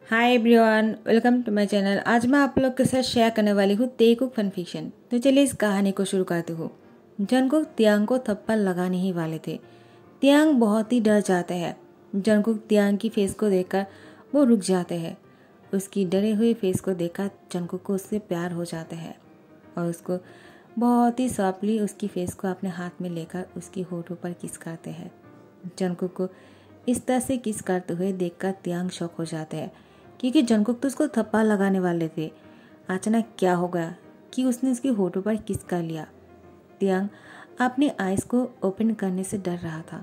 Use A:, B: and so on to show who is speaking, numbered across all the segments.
A: Hi everyone, welcome to my channel. आज मैं आप लोग के साथ शेयर करने वाली हूँ तेकुक फन फिक्शन। तो चलिए इस कहानी को शुरू करते हो। जंगकुक तियांग को थप्पड़ लगाने ही वाले थे। तियांग बहुत ही डर जाते हैं। जंगकुक तियांग की फेस को देखकर वो रुक जाते हैं। उसकी डरे हुए फेस को देखकर जंगकुक को उससे प्यार हो जाता है और उसको बहुत ही सॉफ्टली उसकी फेस को अपने हाथ में लेकर उसकी होठों पर किस करते हैं। जंगकुक को इस तरह से किस करते हुए देखकर तियांग शॉक हो जाते हैं, क्योंकि जंगकुक तो उसको थप्पड़ लगाने वाले थे। अचानक क्या हो गया कि उसने उसकी होठों पर किस कर लिया। तियांग अपनी आइज को ओपन करने से डर रहा था,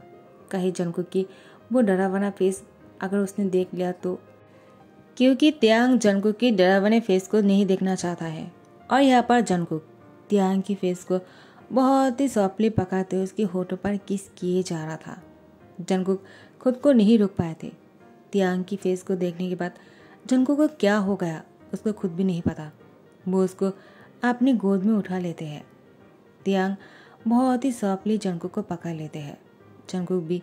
A: कहीं जंगकुक की वो डरावना फेस अगर उसने देख लिया तो, क्योंकि तियांग जंगकुक की डरावने फेस को नहीं देखना चाहता है। और यहाँ पर जंगकुक तियांग की फेस को बहुत ही सॉफ्टली पकड़ते हुए उसकी होठों पर किस किए जा रहा था। जंगकुक खुद को नहीं रोक पाए थे। तियांग की फेस को देखने के बाद जंगकुक को क्या हो गया उसको खुद भी नहीं पता। वो उसको अपनी गोद में उठा लेते हैं। तियांग बहुत ही सॉफ्टली जंगकुक को पकड़ लेते हैं। जंगकुक भी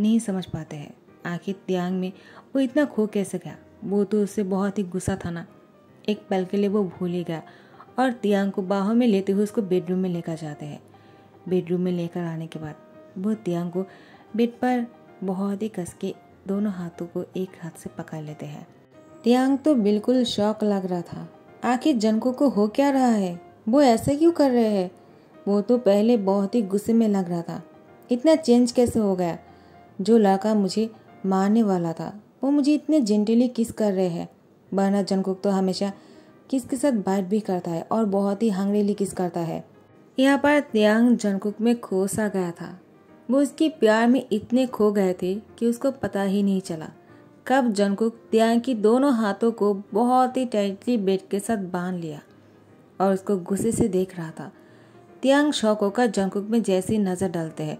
A: नहीं समझ पाते हैं आखिर तियांग में वो इतना खो कैसे गया। वो तो उससे बहुत ही गुस्सा था ना। एक पल के लिए वो भूल ही गया और तियांग को बाहों में लेते हुए उसको बेडरूम में लेकर जाते हैं। बेडरूम में लेकर आने के बाद वो तियांग को बेड पर बहुत ही कस के दोनों हाथों को एक हाथ से पकड़ लेते हैं। तियांग तो बिल्कुल शॉक लग रहा था। आखिर जंगकुक को हो क्या रहा है, वो ऐसे क्यों कर रहे हैं। वो तो पहले बहुत ही गुस्से में लग रहा था, इतना चेंज कैसे हो गया। जो लड़का मुझे मारने वाला था वो मुझे इतने जेंटली किस कर रहे हैं, वरना जंगकुक तो हमेशा किस के साथ बाइट भी करता है और बहुत ही हंग्रीली किस करता है। यहाँ पर तियांग जंगकुक में खो सा गया था। वो उसके प्यार में इतने खो गए थे कि उसको पता ही नहीं चला कब जंगकुक तियांग की दोनों हाथों को बहुत ही टाइटली बेड के साथ बांध लिया और उसको गुस्से से देख रहा था। तियांग शौक होकर जंगकुक में जैसी नजर डालते हैं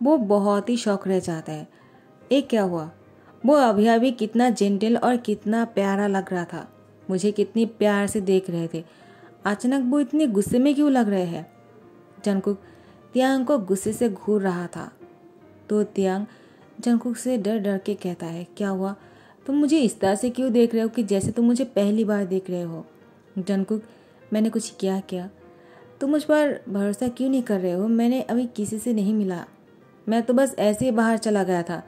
A: वो बहुत ही शौक रह जाता है। एक क्या हुआ, वो अभी अभी कितना जेंटल और कितना प्यारा लग रहा था, मुझे कितनी प्यार से देख रहे थे, अचानक वो इतने गुस्से में क्यों लग रहे हैं। जंगकुक तियांग को गुस्से से घूर रहा था तो तियांग जंगकुक से डर डर के कहता है, क्या हुआ, तुम मुझे इस तरह से क्यों देख रहे हो कि जैसे तुम मुझे पहली बार देख रहे हो। जंगकुक, मैंने कुछ किया, तुम मुझ पर भरोसा क्यों नहीं कर रहे हो। मैंने अभी किसी से नहीं मिला, मैं तो बस ऐसे ही बाहर चला गया था।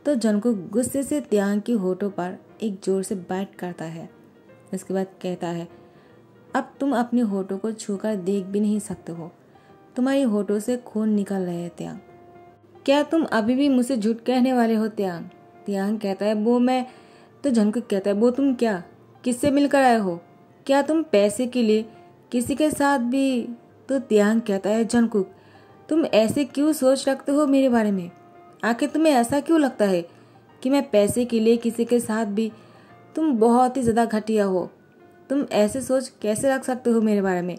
A: तो जंगकुक गुस्से से तियांग की होठों पर एक जोर से बाइट करता है। उसके बाद कहता है, अब तुम अपने होठों को छूकर देख भी नहीं सकते हो, तुम्हारी होठों से खून निकल रहे हैं तियांग। क्या तुम अभी भी मुझसे झूठ कहने वाले हो तियांग। तियांग कहता है, वो मैं। तो जंगकुक कहता है, वो तुम क्या, किससे मिलकर आए हो, क्या तुम पैसे के लिए किसी के साथ भी। तो तियांग कहता है, जंगकुक तुम ऐसे क्यों सोच रखते हो मेरे बारे में, आखिर तुम्हें ऐसा क्यों लगता है कि मैं पैसे के लिए किसी के साथ भी। तुम बहुत ही ज़्यादा घटिया हो, तुम ऐसे सोच कैसे रख सकते हो मेरे बारे में।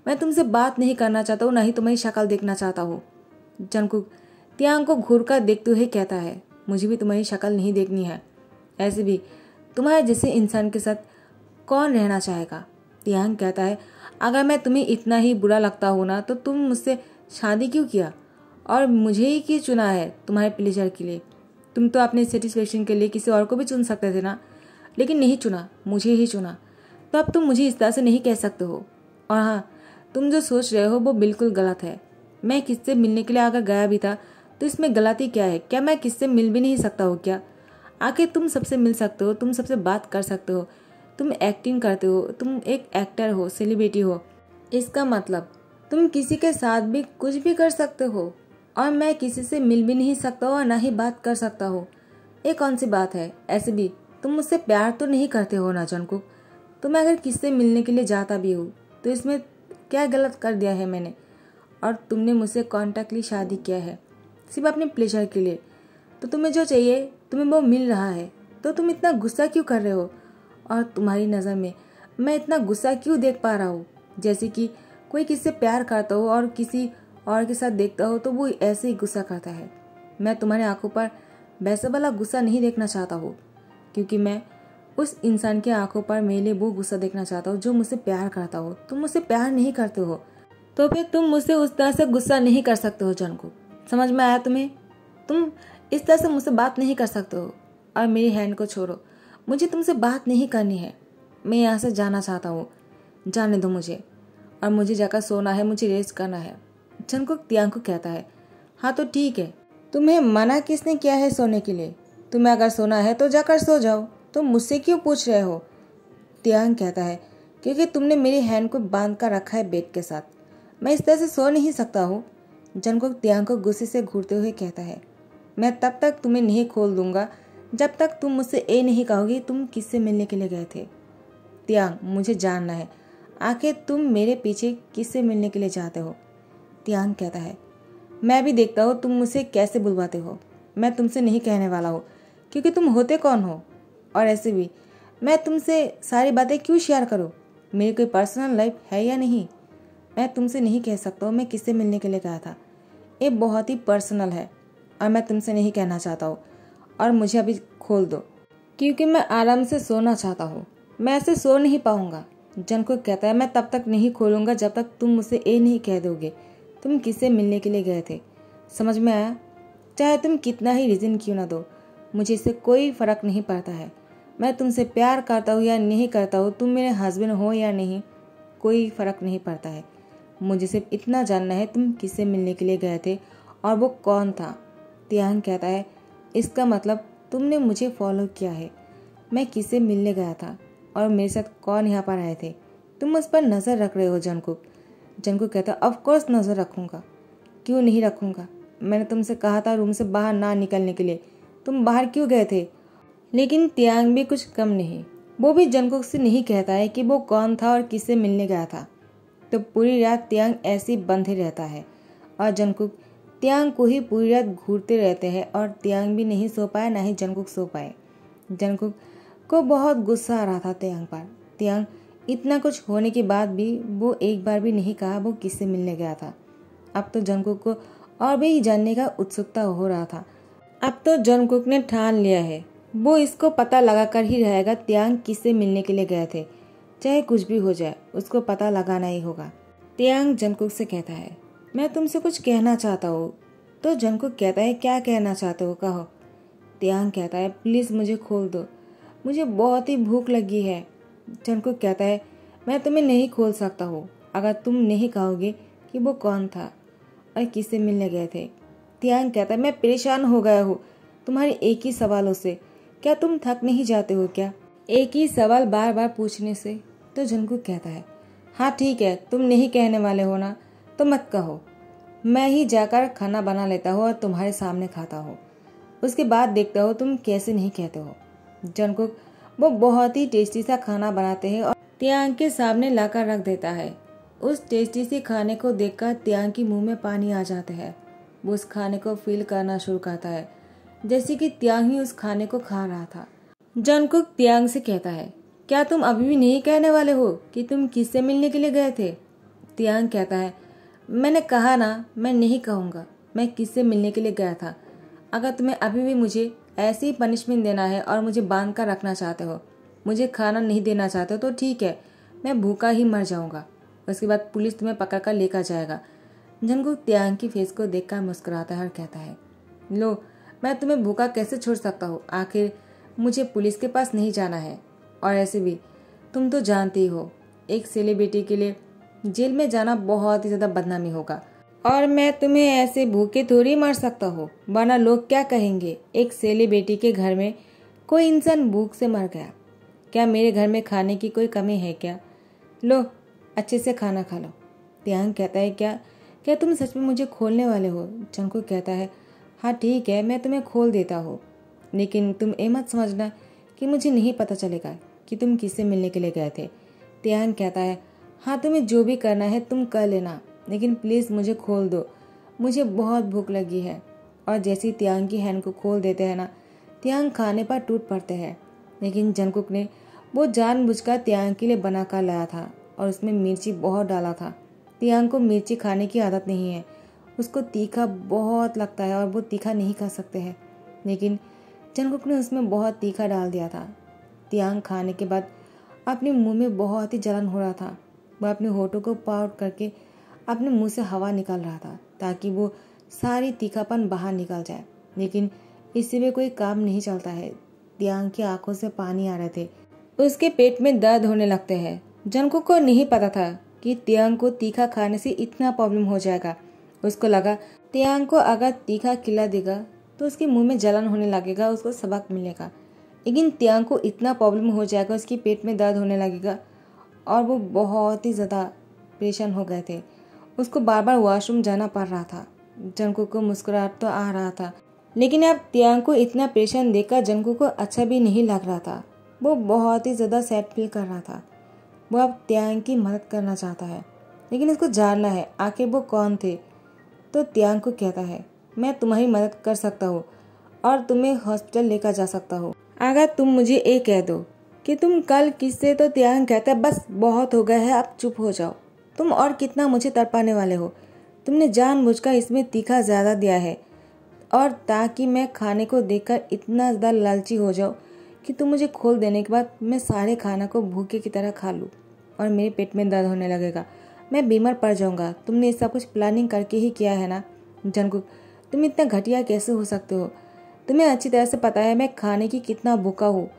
A: मैं तुमसे बात नहीं करना चाहता हूँ, ना ही तुम्हारी शक्ल देखना चाहता हूँ। जंगकुक तियांग को घूर कर देखते हुए कहता है, मुझे भी तुम्हारी शक्ल नहीं देखनी है, ऐसे भी तुम्हारे जैसे इंसान के साथ कौन रहना चाहेगा। तियांग कहता है, अगर मैं तुम्हें इतना ही बुरा लगता हूँ ना तो तुम मुझसे शादी क्यों किया और मुझे ही क्यों चुना है तुम्हारे प्लेजर के लिए। तुम तो अपने सेटिस्फेक्शन के लिए किसी और को भी चुन सकते थे ना, लेकिन नहीं चुना, मुझे ही चुना। तो अब तुम मुझे इस तरह से नहीं कह सकते हो। और हाँ, तुम जो सोच रहे हो वो बिल्कुल गलत है। मैं किससे मिलने के लिए अगर गया भी था तो इसमें गलती क्या है, क्या मैं किससे मिल भी नहीं सकता हूँ क्या। आखिर तुम सबसे मिल सकते हो, तुम सबसे बात कर सकते हो, तुम एक्टिंग करते हो, तुम एक एक्टर हो, सेलिब्रिटी हो, इसका मतलब तुम किसी के साथ भी कुछ भी कर सकते हो और मैं किसी से मिल भी नहीं सकता हूँ और ना ही बात कर सकता हूँ। ये कौन सी बात है। ऐसे भी तुम मुझसे प्यार तो नहीं करते हो ना जंगकुक। तो मैं अगर किससे मिलने के लिए जाता भी हूँ तो इसमें क्या गलत कर दिया है मैंने। और तुमने मुझसे कॉन्टैक्टली शादी किया है सिर्फ अपने प्लेजर के लिए। तो तुम्हें जो चाहिए तुम्हें वो मिल रहा है, तो तुम इतना गुस्सा क्यों कर रहे हो। और तुम्हारी नज़र में मैं इतना गुस्सा क्यों देख पा रहा हूँ, जैसे कि कोई किससे प्यार करता हो और किसी और के साथ देखता हो तो वो ऐसे ही गुस्सा करता है। मैं तुम्हारी आंखों पर वैसा वाला गुस्सा नहीं देखना चाहता हूँ, क्योंकि मैं उस इंसान की आंखों पर मेरे वो गुस्सा देखना चाहता हूँ जो मुझसे प्यार करता हो। तुम मुझसे प्यार नहीं करते हो तो फिर तुम मुझसे उस तरह से गुस्सा नहीं कर सकते हो जंगकुक। समझ में आया तुम्हें। तुम इस तरह से मुझसे बात नहीं कर सकते हो। और मेरी हैंड को छोड़ो, मुझे तुमसे बात नहीं करनी है, मैं यहाँ से जाना चाहता हूँ, जाने दो मुझे, और मुझे जाकर सोना है, मुझे रेस्ट करना है। जंगकुक तियांग को कहता है, हाँ तो ठीक है, तुम्हें मना किसने किया है सोने के लिए? तुम्हें अगर सोना है तो जाकर सो जाओ, तुम मुझसे क्यों पूछ रहे हो? तियांग कहता है, क्योंकि तुमने मेरी हैंड को बांध कर रखा है बेड के साथ, मैं इस तरह से सो नहीं सकता हूँ। जंगकुक तियांग को गुस्से से घूरते हुए कहता है, मैं तब तक तुम्हें नहीं खोल दूंगा जब तक तुम मुझसे ये नहीं कहोगी तुम किससे मिलने के लिए गए थे। तियांग, मुझे जानना है, आखिर तुम मेरे पीछे किससे मिलने के लिए चाहते हो? तियांग कहता है, मैं भी देखता हूँ तुम मुझसे कैसे बुलवाते हो, मैं तुमसे नहीं कहने वाला हूँ, क्योंकि तुम होते कौन हो? और ऐसे भी मैं तुमसे सारी बातें क्यों शेयर करूँ? मेरी कोई पर्सनल लाइफ है या नहीं? मैं तुमसे नहीं कह सकता हूँ मैं किससे मिलने के लिए गया था, ये बहुत ही पर्सनल है और मैं तुमसे नहीं कहना चाहता हूँ, और मुझे अभी खोल दो, क्योंकि मैं आराम से सोना चाहता हूँ, मैं ऐसे सो नहीं पाऊंगा। जंगकुक कहता है, मैं तब तक नहीं खोलूंगा जब तक तुम मुझसे ये नहीं कह दोगे तुम किससे मिलने के लिए गए थे। समझ में आया? चाहे तुम कितना ही रीजन क्यों ना दो, मुझे इससे कोई फर्क नहीं पड़ता है। मैं तुमसे प्यार करता हूँ या नहीं करता हूँ, तुम मेरे हस्बैंड हो या नहीं, कोई फर्क नहीं पड़ता है। मुझे सिर्फ इतना जानना है तुम किससे मिलने के लिए गए थे और वो कौन था। तियांग कहता है, इसका मतलब तुमने मुझे फॉलो किया है। मैं किससे मिलने गया था और मेरे साथ कौन यहाँ पर आए थे, तुम उस पर नज़र रख रहे हो जंगकुक। जंगकुक कहता है, ऑफ कोर्स नज़र रखूंगा, क्यों नहीं रखूंगा? मैंने तुमसे कहा था रूम से बाहर ना निकलने के लिए, तुम बाहर क्यों गए थे? लेकिन तियांग भी कुछ कम नहीं, वो भी जंगकुक से नहीं कहता है कि वो कौन था और किससे मिलने गया था। तो पूरी रात तियांग ऐसे बंधे रहता है और जंगकुक तियांग को ही पूरी रात घूरते रहते हैं, और तियांग भी नहीं सो पाए, ना ही जंगकुक सो पाए। जंगकुक को बहुत गुस्सा आ रहा था तियांग पर। तियांग इतना कुछ होने के बाद भी वो एक बार भी नहीं कहा वो किससे मिलने गया था। अब तो जंगकुक को और भी जानने का उत्सुकता हो रहा था। अब तो जंगकुक ने ठान लिया है, वो इसको पता लगा कर ही रहेगा तियांग किससे मिलने के लिए गए थे, चाहे कुछ भी हो जाए उसको पता लगाना ही होगा। तियांग जंगकुक से कहता है, मैं तुमसे कुछ कहना चाहता हूँ। तो जंगकुक कहता है, क्या कहना चाहते हो, कहो। तियांग कहता है, प्लीज़ मुझे खोल दो, मुझे बहुत ही भूख लगी है। जंगकुक कहता है, मैं तुम्हें नहीं खोल सकता हूँ अगर तुम नहीं कहोगे कि वो कौन था और किससे मिलने गए थे। तियांग कहता है, मैं परेशान हो गया हूँ तुम्हारे एक ही सवालों से, क्या तुम थक नहीं जाते हो क्या एक ही सवाल बार बार पूछने से? तो जंगकुक कहता है, हाँ ठीक है, तुम नहीं कहने वाले हो ना तो मत कहो, मैं ही जाकर खाना बना लेता हूँ और तुम्हारे सामने खाता हूँ, उसके बाद देखता हो तुम कैसे नहीं कहते हो। जंगकुक वो बहुत ही टेस्टी सा खाना बनाते हैं और तियांग के सामने लाकर रख देता है। उस टेस्टी सी खाने को देखकर तियांग के मुंह में पानी आ जाता है। वो उस खाने को फील करना शुरू करता है जैसे कि तियांग ही उस खाने को खा रहा था। जंगकुक तियांग से कहता है, क्या तुम अभी भी नहीं कहने वाले हो कि तुम किससे मिलने के लिए गए थे? तियांग कहता है, मैंने कहा ना, मैं नहीं कहूँगा मैं किससे मिलने के लिए गया था। अगर तुम्हें अभी भी मुझे ऐसी पनिशमेंट देना है और मुझे बांध कर रखना चाहते हो, मुझे खाना नहीं देना चाहते हो, तो ठीक है, मैं भूखा ही मर जाऊंगा, उसके बाद पुलिस तुम्हें पकड़ कर लेकर जाएगा। जंगकुक तियांग की फेस को देखकर मुस्कुराता है और कहता है, लो, मैं तुम्हें भूखा कैसे छोड़ सकता हूँ, आखिर मुझे पुलिस के पास नहीं जाना है। और ऐसे भी तुम तो जानती हो एक सेलिब्रिटी के लिए जेल में जाना बहुत ही ज़्यादा बदनामी होगा, और मैं तुम्हें ऐसे भूखे थोड़ी मार सकता हूँ, वरना लोग क्या कहेंगे, एक सेलिब्रिटी के घर में कोई इंसान भूख से मर गया, क्या मेरे घर में खाने की कोई कमी है क्या? लो, अच्छे से खाना खा लो। तियांग कहता है, क्या क्या तुम सच में मुझे खोलने वाले हो? जंगकुक कहता है, हाँ ठीक है, मैं तुम्हें खोल देता हूँ, लेकिन तुम ये मत समझना कि मुझे नहीं पता चलेगा कि तुम किससे मिलने के लिए गए थे। तियांग कहता है, हाँ तुम्हें जो भी करना है तुम कर लेना, लेकिन प्लीज़ मुझे खोल दो, मुझे बहुत भूख लगी है। और जैसे ही तियांग की हैंड को खोल देते हैं ना, तियांग खाने पर टूट पड़ते हैं। लेकिन जंगकुक ने वो जानबूझकर तियांग के लिए बना कर लाया था और उसमें मिर्ची बहुत डाला था। तियांग को मिर्ची खाने की आदत नहीं है, उसको तीखा बहुत लगता है और वो तीखा नहीं खा सकते हैं, लेकिन जंगकुक ने उसमें बहुत तीखा डाल दिया था। तियांग खाने के बाद अपने मुंह में बहुत ही जलन हो रहा था। वह अपने होठों को पाउट करके अपने मुंह से हवा निकाल रहा था ताकि वो सारी तीखापन बाहर निकल जाए, लेकिन इससे भी कोई काम नहीं चलता है। त्यांग की आंखों से पानी आ रहे थे। उसके पेट में दर्द होने लगते हैं। जंगकुक को नहीं पता था कि त्यांग को तीखा खाने से इतना प्रॉब्लम हो जाएगा। उसको लगा त्यांग को अगर तीखा खिला देगा तो उसके मुंह में जलन होने लगेगा, उसको सबक मिलेगा। लेकिन त्यांग को इतना प्रॉब्लम हो जाएगा, उसके पेट में दर्द होने लगेगा और वो बहुत ही ज़्यादा परेशान हो गए थे। उसको बार बार वॉशरूम जाना पड़ रहा था। जंगकुक को मुस्कुराहट तो आ रहा था, लेकिन अब त्यांग को इतना परेशान देखकर जंगकुक को अच्छा भी नहीं लग रहा था। वो बहुत ही ज़्यादा सैड फील कर रहा था। वो अब त्यांग की मदद करना चाहता है, लेकिन उसको जानना है आखिर वो कौन थे। तो त्यांग को कहता है, मैं तुम्हारी मदद कर सकता हूँ और तुम्हें हॉस्पिटल लेकर जा सकता हूँ अगर तुम मुझे ये कह दो कि तुम कल किससे। तो त्यांग कहता है, बस बहुत हो गया है, अब चुप हो जाओ। तुम और कितना मुझे तड़पाने वाले हो। तुमने जानबूझकर इसमें तीखा ज़्यादा दिया है और ताकि मैं खाने को देखकर इतना ज़्यादा लालची हो जाऊँ कि तुम मुझे खोल देने के बाद मैं सारे खाना को भूखे की तरह खा लूँ और मेरे पेट में दर्द होने लगेगा, मैं बीमार पड़ जाऊँगा। तुमने ये सब कुछ प्लानिंग करके ही किया है ना जंगकुक। तुम इतना घटिया कैसे हो सकते हो। तुम्हें अच्छी तरह से पता है मैं खाने की कितना भूखा हूँ।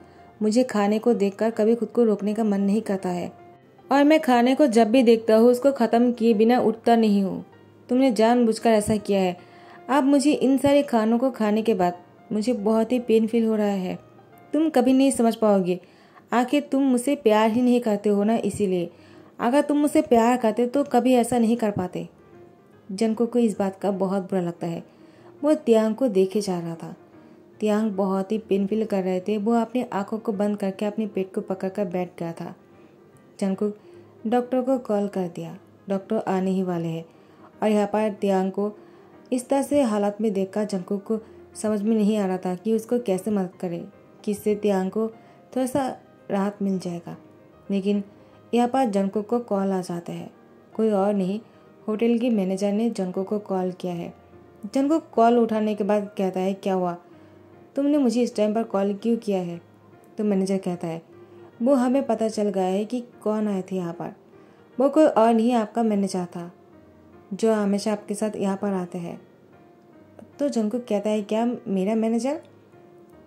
A: मुझे खाने को देखकर कभी खुद को रोकने का मन नहीं करता है और मैं खाने को जब भी देखता हूँ उसको ख़त्म किए बिना उठता नहीं हूँ। तुमने जानबूझकर ऐसा किया है। अब मुझे इन सारे खानों को खाने के बाद मुझे बहुत ही पेन फील हो रहा है। तुम कभी नहीं समझ पाओगे। आखिर तुम मुझसे प्यार ही नहीं करते हो ना, इसीलिए। अगर तुम मुझसे प्यार करते तो कभी ऐसा नहीं कर पाते। जंगकुक को इस बात का बहुत बुरा लगता है। वो त्यांग को देखे जा रहा था। त्यांग बहुत ही पेन फील कर रहे थे। वो अपनी आंखों को बंद करके अपने पेट को पकड़कर बैठ गया था। जंगकुक डॉक्टर को कॉल कर दिया। डॉक्टर आने ही वाले हैं और यहाँ पर त्यांग को इस तरह से हालात में देखकर जंगकुक को समझ में नहीं आ रहा था कि उसको कैसे मदद करे, किससे त्यांग को थोड़ा सा राहत मिल जाएगा। लेकिन यहाँ पर जंगकुक को कॉल आ जाता है। कोई और नहीं, होटल की मैनेजर ने जंगकुक को कॉल किया है। जंगकुक कॉल उठाने के बाद कहता है, क्या हुआ, तुमने मुझे इस टाइम पर कॉल क्यों किया है। तो मैनेजर कहता है, वो हमें पता चल गया है कि कौन आए थे यहाँ पर। वो कोई और नहीं आपका मैनेजर था जो हमेशा आपके साथ यहाँ पर आते हैं। तो जंगकुक कहता है, क्या मेरा मैनेजर,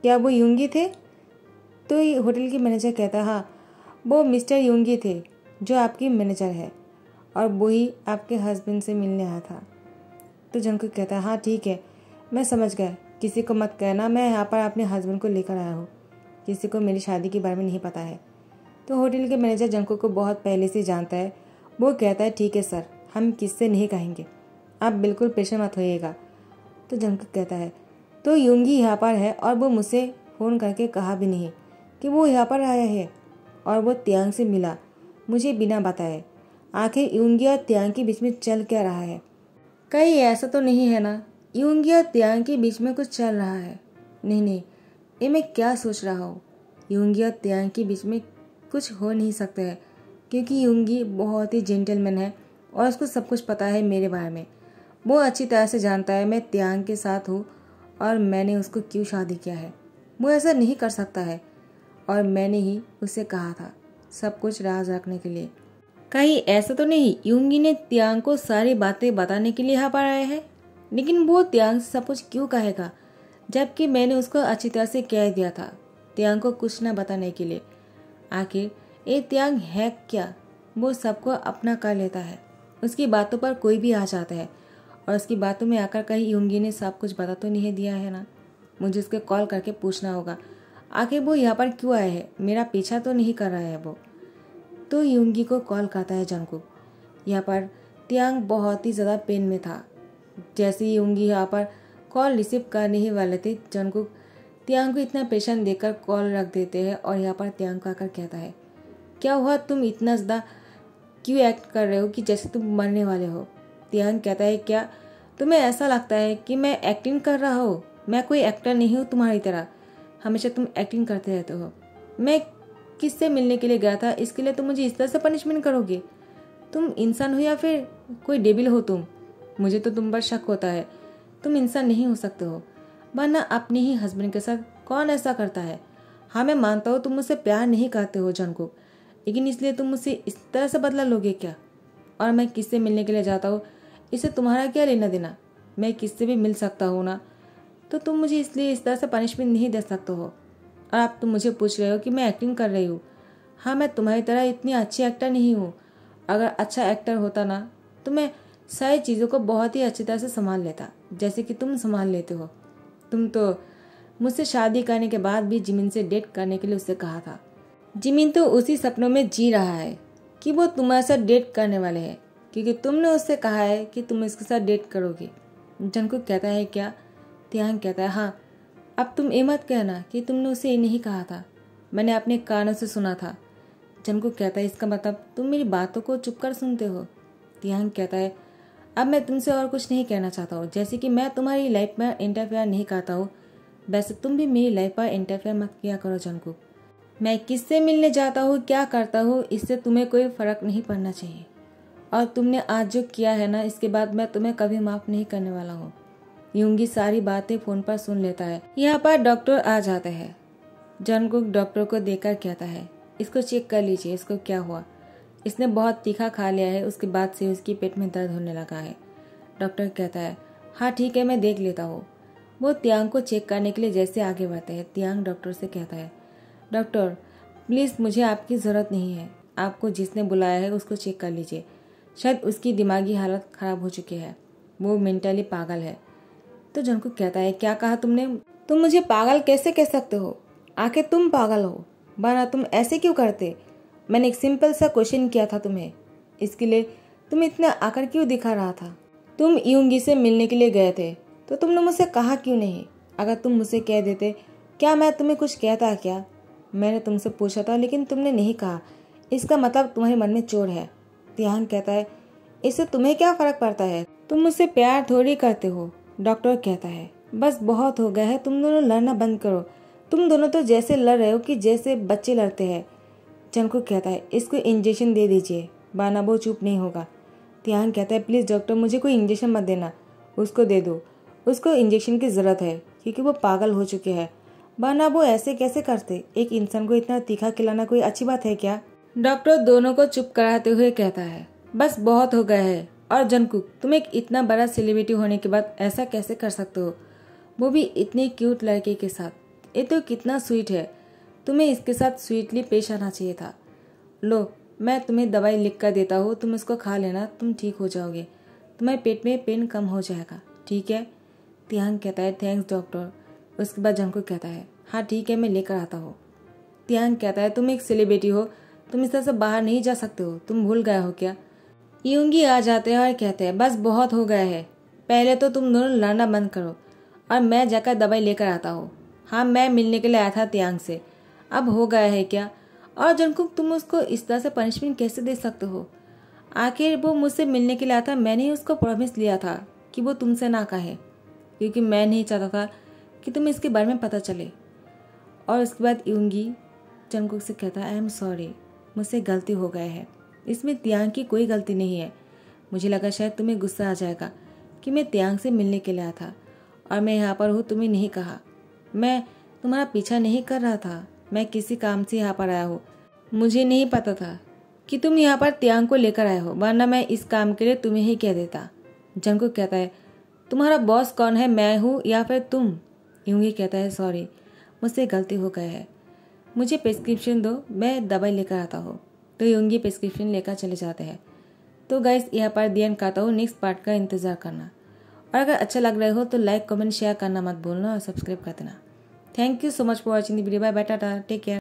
A: क्या वो युंगी थे। तो ये होटल की मैनेजर कहता है, हाँ वो मिस्टर युंगी थे जो आपकी मैनेजर है और वही आपके हस्बैंड से मिलने आया था। तो जंगकुक कहता है, हाँ ठीक है, मैं समझ गया, किसी को मत कहना मैं यहाँ पर अपने हस्बैंड को लेकर आया हूँ, किसी को मेरी शादी के बारे में नहीं पता है। तो होटल के मैनेजर जंगकुक को बहुत पहले से जानता है। वो कहता है, ठीक है सर, हम किससे नहीं कहेंगे, आप बिल्कुल परेशान मत होइएगा। तो जंगकुक कहता है, तो युंगी यहाँ पर है और वो मुझसे फ़ोन करके कहा भी नहीं कि वो यहाँ पर आया है और वो त्यांग से मिला मुझे बिना बताए। आखिर युंगी और त्यांग के बीच में चल क्या रहा है। कहीं ऐसा तो नहीं है ना युंगी और त्यांग के बीच में कुछ चल रहा है। नहीं, ये मैं क्या सोच रहा हूँ। युंगी और त्यांग के बीच में कुछ हो नहीं सकता है क्योंकि युंगी बहुत ही जेंटलमैन है और उसको सब कुछ पता है मेरे बारे में। वो अच्छी तरह से जानता है मैं त्यांग के साथ हूँ और मैंने उसको क्यों शादी किया है। वो ऐसा नहीं कर सकता है और मैंने ही उसे कहा था सब कुछ राज रखने के लिए। कहीं ऐसा तो नहीं युंगी ने त्यांग को सारी बातें बताने के लिए यहाँ पर आया है। लेकिन वो त्यांग से सब कुछ क्यों कहेगा जबकि मैंने उसको अच्छी तरह से कह दिया था त्यांग को कुछ न बताने के लिए। आखिर ये त्यांग है क्या, वो सबको अपना कर लेता है। उसकी बातों पर कोई भी आ जाता है और उसकी बातों में आकर कहीं युंगी ने सब कुछ बता तो नहीं दिया है ना। मुझे उसके कॉल करके पूछना होगा आखिर वो यहाँ पर क्यों आया है, मेरा पीछा तो नहीं कर रहा है वो। तो युंगी को कॉल करता है जंगकुक। यहाँ पर त्यांग बहुत ही ज़्यादा पेन में था। जैसे ही युंगी यहाँ पर कॉल रिसीव करने ही वाले थे जंगकुक त्यांग को इतना पेशेंट देखकर कॉल रख देते हैं और यहाँ पर त्यांग को आकर कहता है, क्या हुआ, तुम इतना ज़्यादा क्यों एक्ट कर रहे हो कि जैसे तुम मरने वाले हो। त्यांग कहता है, क्या तुम्हें ऐसा लगता है कि मैं एक्टिंग कर रहा हूँ। मैं कोई एक्टर नहीं हूँ तुम्हारी तरह, हमेशा तुम एक्टिंग करते रहते हो। मैं किससे मिलने के लिए गया था इसके लिए तुम मुझे इस तरह से पनिशमेंट करोगे। तुम इंसान हो या फिर कोई डेविल हो तुम। मुझे तो तुम पर शक होता है, तुम इंसान नहीं हो सकते हो, वरना अपने ही हस्बैंड के साथ कौन ऐसा करता है। हाँ मैं मानता हूँ तुम मुझसे प्यार नहीं करते हो जंगकुक, लेकिन इसलिए तुम मुझसे इस तरह से बदला लोगे क्या। और मैं किससे मिलने के लिए जाता हूँ इससे तुम्हारा क्या लेना देना। मैं किससे भी मिल सकता हूँ ना, तो तुम मुझे इसलिए इस तरह से पनिशमेंट नहीं दे सकते हो। और आप तो मुझे पूछ रहे हो कि मैं एक्टिंग कर रही हूँ। हाँ, मैं तुम्हारी तरह इतनी अच्छी एक्टर नहीं हूँ। अगर अच्छा एक्टर होता ना तो मैं सारी चीज़ों को बहुत ही अच्छी तरह से संभाल लेता, जैसे कि तुम संभाल लेते हो। तुम तो मुझसे शादी करने के बाद भी जिमिन से डेट करने के लिए उससे कहा था। जिमिन तो उसी सपनों में जी रहा है कि वो तुम्हारे साथ डेट करने वाले हैं, क्योंकि तुमने उससे कहा है कि तुम इसके साथ डेट करोगे। जंगकुक कहता है क्या? तियांग कहता है हाँ। अब तुम ये मत कहना कि तुमने उसे ये नहीं कहा था, मैंने अपने कानों से सुना था। जंगकुक कहता है इसका मतलब तुम मेरी बातों को चुप कर सुनते हो। तियांग कहता है अब मैं तुमसे और कुछ नहीं कहना चाहता हूँ, जैसे कि मैं तुम्हारी लाइफ में इंटरफेयर नहीं करता हूँ, वैसे तुम भी मेरी लाइफ पर इंटरफेयर मत किया करो जंगकुक। मैं किससे मिलने जाता हूँ, क्या करता हूँ, इससे तुम्हें कोई फर्क नहीं पड़ना चाहिए। और तुमने आज जो किया है ना, इसके बाद मैं तुम्हें कभी माफ नहीं करने वाला हूँ। यूंगी सारी बातें फोन पर सुन लेता है। यहाँ पर डॉक्टर आ जाते हैं। जंगकुक डॉक्टर को देखकर कहता है इसको चेक कर लीजिए, इसको क्या हुआ। इसने बहुत तीखा खा लिया है, उसके बाद से उसकी पेट में दर्द होने लगा है। डॉक्टर कहता है हाँ ठीक है, मैं देख लेता हूँ। वो तियांग को चेक करने के लिए जैसे आगे बढ़ते हैं, तियांग डॉक्टर से कहता है डॉक्टर प्लीज़ मुझे आपकी ज़रूरत नहीं है, आपको जिसने बुलाया है उसको चेक कर लीजिए, शायद उसकी दिमागी हालत ख़राब हो चुकी है, वो मेंटली पागल है। तो जंगकुक कहता है क्या कहा तुमने? तुम मुझे पागल कैसे कह सकते हो? आखिर तुम पागल हो, बाना तुम ऐसे क्यों करते? मैंने एक सिंपल सा क्वेश्चन किया था तुम्हें, इसके लिए तुम इतना आकर क्यों दिखा रहा था? तुम यूंगी से मिलने के लिए गए थे तो तुमने मुझसे कहा क्यों नहीं? अगर तुम मुझसे कह देते क्या मैं तुम्हें कुछ कहता क्या? मैंने तुमसे पूछा था लेकिन तुमने नहीं कहा, इसका मतलब तुम्हारे मन में चोर है। तियांग कहता है इससे तुम्हें क्या फर्क पड़ता है, तुम मुझसे प्यार थोड़ी करते हो। डॉक्टर कहता है बस बहुत हो गया है, तुम दोनों लड़ना बंद करो, तुम दोनों तो जैसे लड़ रहे हो कि जैसे बच्चे लड़ते हैं। जंगकुक कहता है इसको इंजेक्शन दे दीजिए, बाना वो चुप नहीं होगा। तियांग कहता है प्लीज़ डॉक्टर मुझे कोई इंजेक्शन मत देना, उसको दे दो, उसको इंजेक्शन की ज़रूरत है क्योंकि वो पागल हो चुके हैं। बाना वो ऐसे कैसे करते, एक इंसान को इतना तीखा खिलाना कोई अच्छी बात है क्या? डॉक्टर दोनों को चुप कराते हुए कहता है बस बहुत हो गया है। और जंगकुक तुम एक इतना बड़ा सेलिब्रिटी होने के बाद ऐसा कैसे कर सकते हो, वो भी इतने क्यूट लड़के के साथ? ये तो कितना स्वीट है, तुम्हें इसके साथ स्वीटली पेश आना चाहिए था। लो मैं तुम्हें दवाई लिख कर देता हूँ, तुम इसको खा लेना, तुम ठीक हो जाओगे, तुम्हारे पेट में पेन कम हो जाएगा, ठीक है? तियांग कहता है थैंक्स डॉक्टर। उसके बाद जंगकुक कहता है हाँ ठीक है, मैं लेकर आता हूँ। तियांग कहता है तुम एक सेलिब्रिटी हो, तुम इस तरह से बाहर नहीं जा सकते हो, तुम भूल गए हो क्या? यूंगी आ जाते हैं और कहते हैं बस बहुत हो गया है, पहले तो तुम दोनों लड़ना बंद करो और मैं जाकर दवाई लेकर आता हूँ। हाँ मैं मिलने के लिए आया था तियांग से, अब हो गया है क्या? और जंगकुक तुम उसको इस तरह से पनिशमेंट कैसे दे सकते हो? आखिर वो मुझसे मिलने के लिए आया था, मैंने ही उसको प्रॉमिस लिया था कि वो तुमसे ना कहे, क्योंकि मैं नहीं चाहता था कि तुम्हें इसके बारे में पता चले। और उसके बाद यूंगी जंगकुक से कहता है आई एम सॉरी, मुझसे गलती हो गया है, इसमें तियांग की कोई गलती नहीं है। मुझे लगा शायद तुम्हें गुस्सा आ जाएगा कि मैं तियांग से मिलने के लिए आया था और मैं यहाँ पर हूँ, तुम्हें नहीं कहा। मैं तुम्हारा पीछा नहीं कर रहा था, मैं किसी काम से यहाँ पर आया हूँ, मुझे नहीं पता था कि तुम यहाँ पर तियांग को लेकर आए हो, वरना मैं इस काम के लिए तुम्हें ही कह देता। जंगकुक कहता है तुम्हारा बॉस कौन है, मैं हूँ या फिर तुम? यूंगी कहता है सॉरी, मुझसे गलती हो गई है, मुझे प्रिस्क्रिप्शन दो, मैं दवाई लेकर आता हूँ। तो यूंगी प्रिस्क्रिप्शन लेकर चले जाते हैं। तो गाइस यहाँ पर दी एंड करता हूँ, नेक्स्ट पार्ट का इंतज़ार करना। और अगर अच्छा लग रहा हो तो लाइक कमेंट शेयर करना मत भूलना और सब्सक्राइब कर देना। Thank you so much for watching the video. Bye bye, tata, take care.